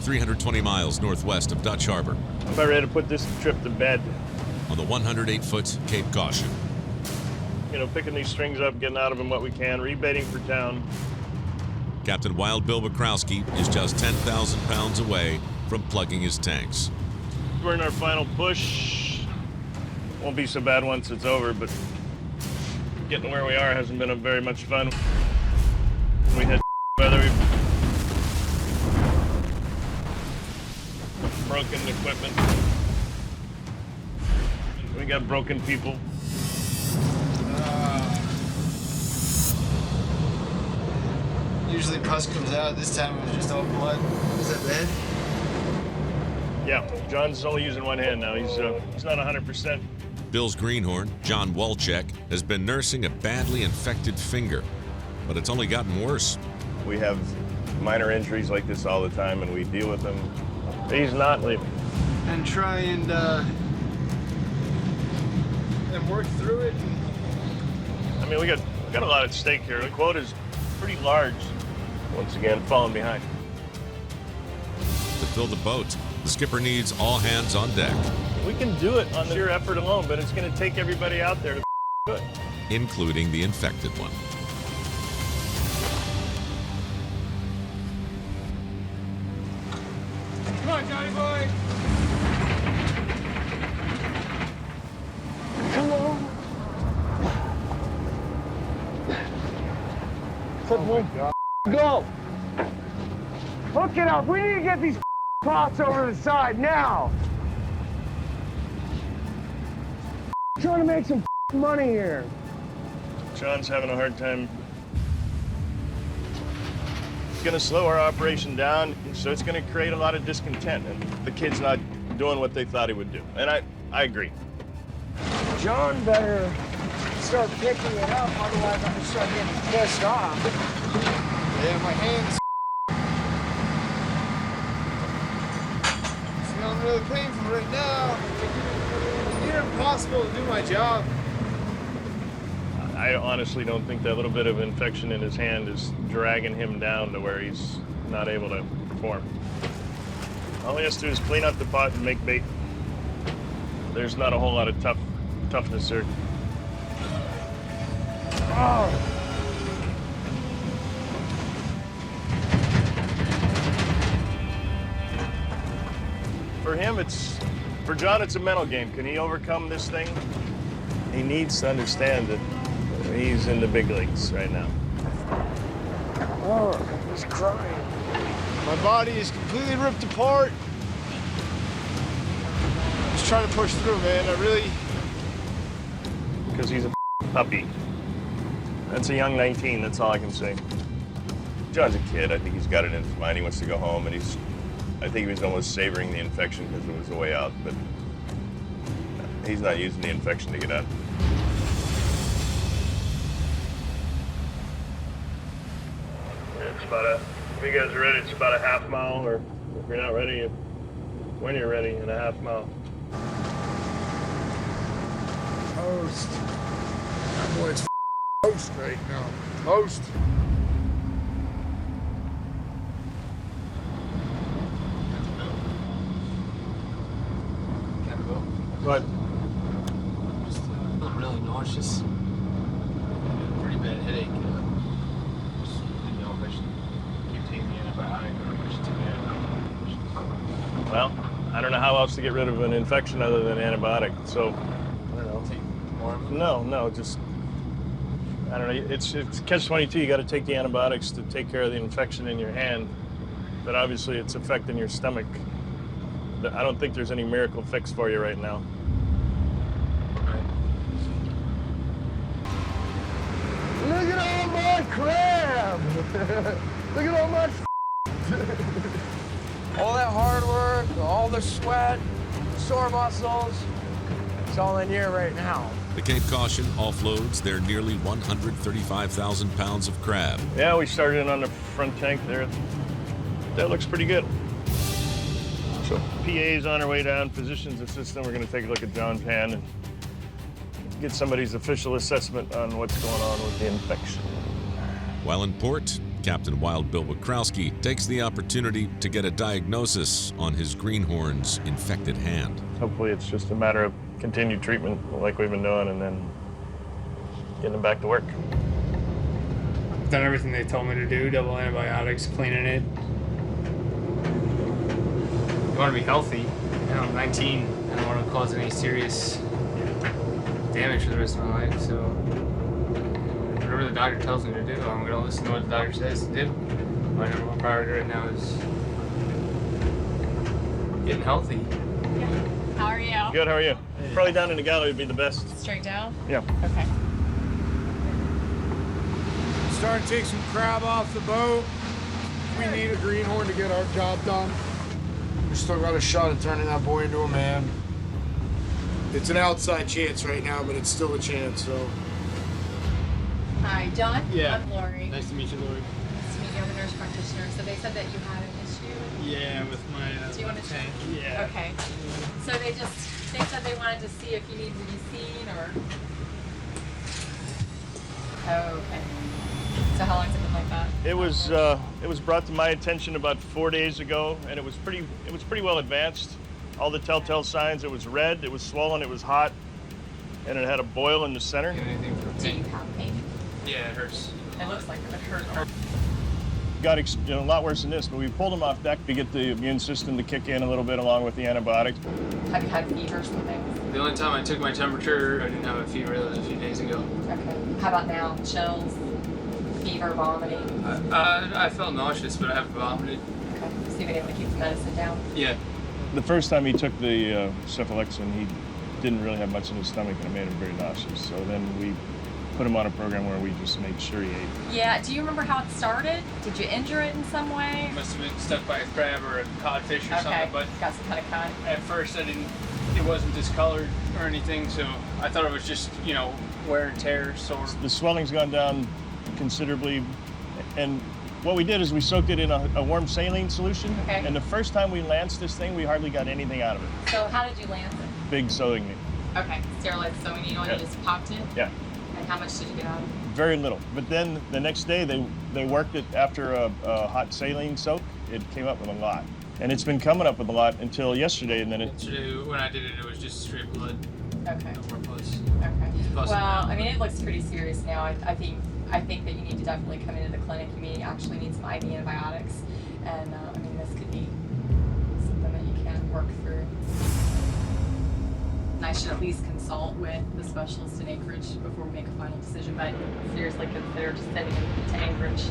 320 miles northwest of Dutch Harbor. I'm about ready to put this trip to bed. On the 108-foot Cape Caution. You know, picking these strings up, getting out of them what we can, rebaiting for town. Captain Wild Bill Bukowski is just 10,000 pounds away from plugging his tanks. We're in our final push. Won't be so bad once it's over, but getting where we are hasn't been very much fun. We had weather, broken equipment. We got broken people. Usually pus comes out. This time it was just all blood. Is that bad? Yeah, John's only using one hand now. He's not 100%. Bill's Greenhorn, John Walczyk, has been nursing a badly infected finger, but it's only gotten worse. We have minor injuries like this all the time, and we deal with them. He's not leaving. And try and work through it. I mean, we got a lot at stake here. The quota's pretty large. Once again, falling behind. To fill the boat, the skipper needs all hands on deck. We can do it on sheer effort alone, but it's going to take everybody out there to do it. Including the infected one. Come on, Johnny boy. Hello. Oh my God. Go. Hook it up. We need to get these pots over the side now. Trying to make some money here. John's having a hard time. It's going to slow our operation down, so it's going to create a lot of discontent, and the kid's not doing what they thought he would do. And I agree. John better start picking it up, otherwise I'm gonna start getting pissed off. Yeah, my hands. Feeling really painful right now. It's near impossible to do my job. I honestly don't think that little bit of infection in his hand is dragging him down to where he's not able to perform. All he has to do is clean up the pot and make bait. There's not a whole lot of toughness there. Oh. For John, it's a mental game. Can he overcome this thing? He needs to understand that he's in the big leagues right now. Oh, he's crying. My body is completely ripped apart. Just trying to push through, man. I really... Because he's a puppy. That's a young 19, that's all I can say. John's a kid. I think he's got it in his mind. He wants to go home, and I think he was almost savoring the infection because it was the way out, but he's not using the infection to get out. It's about if you guys are ready, it's about a half mile, or if you're not ready, when you're ready, in a half mile. Toast. That boy's toast right now. Toast. What? Just feeling really nauseous. Pretty bad headache. Just didn't know if I should keep taking the antibiotic or if I should take the antibiotic. Well, I don't know how else to get rid of an infection other than antibiotic, so I don't know. Take more of it? No, just, I don't know, it's catch-22, you gotta take the antibiotics to take care of the infection in your hand, but obviously it's affecting your stomach. I don't think there's any miracle fix for you right now. Look at all my crab! Look at all my all that hard work, all the sweat, sore muscles, it's all in here right now. The Cape Caution offloads their nearly 135,000 pounds of crab. Yeah, we started in on the front tank there. That looks pretty good. So PA's on our way down, physician's assistant. We're gonna take a look at John's hand and get somebody's official assessment on what's going on with the infection. While in port, Captain Wild Bill Wakrowski takes the opportunity to get a diagnosis on his Greenhorn's infected hand. Hopefully it's just a matter of continued treatment like we've been doing and then getting him back to work. I've done everything they told me to do, double antibiotics, cleaning it. You want to be healthy. You know, I'm 19. I don't want to cause any serious damage for the rest of my life, so whatever the doctor tells me to do, I'm going to listen to what the doctor says to do. My number one priority right now is getting healthy. Yeah. How are you? Good, how are you? Probably down in the gallery would be the best. Straight down? Yeah. Okay. Starting to take some crab off the boat. We need a greenhorn to get our job done. We still got a shot at turning that boy into a man. It's an outside chance right now, but it's still a chance, so. Hi, John. Yeah. I'm Lori. Nice to meet you, Lori. Nice to meet you. I'm a nurse practitioner. So they said that you had an issue. Yeah, with my Do you want to tank. check? Yeah. Okay. So they said they wanted to see if you needed to be seen or. Oh, okay. So how long has it been like that? It was brought to my attention about 4 days ago, and it was pretty well advanced. All the telltale signs: it was red, it was swollen, it was hot, and it had a boil in the center. You have anything for Do you pain? have pain? Yeah, it hurts. It looks like it hurt. Got a lot worse than this, but we pulled him off deck to get the immune system to kick in a little bit along with the antibiotics. Have you had fevers and things? The only time I took my temperature, I didn't have a fever. That was a few days ago. Okay. How about now? Chills, fever, vomiting? I felt nauseous, but I haven't vomited. Okay. So you've been able to keep the medicine down? Yeah. The first time he took the cephalexin, he didn't really have much in his stomach, and it made him very nauseous. So then we put him on a program where we just made sure he ate. Yeah. Do you remember how it started? Did you injure it in some way? Must have been stuck by a crab or a codfish or Okay. something. But Got some kind of cut. at first, it wasn't discolored or anything, so I thought it was just, wear and tear, sore. The swelling's gone down considerably, and what we did is we soaked it in a warm saline solution. Okay. And the first time we lanced this thing, we hardly got anything out of it. So how did you lance it? Big sewing needle. Okay. Sterilized sewing needle and Yeah. you just popped it? Yeah. And how much did you get out of it? Very little. But then the next day, they worked it after a hot saline soak. It came up with a lot. And it's been coming up with a lot until yesterday, and then it... Yesterday, when I did it, it was just straight blood. Okay. No more pus. Okay. Busted Well, out. I mean, it looks pretty serious now. I think that you need to definitely come into the clinic. You may actually need some IV antibiotics. And, I mean, this could be something that you can work through. And I should at least consult with the specialist in Anchorage before we make a final decision. But seriously, consider just sending him to Anchorage.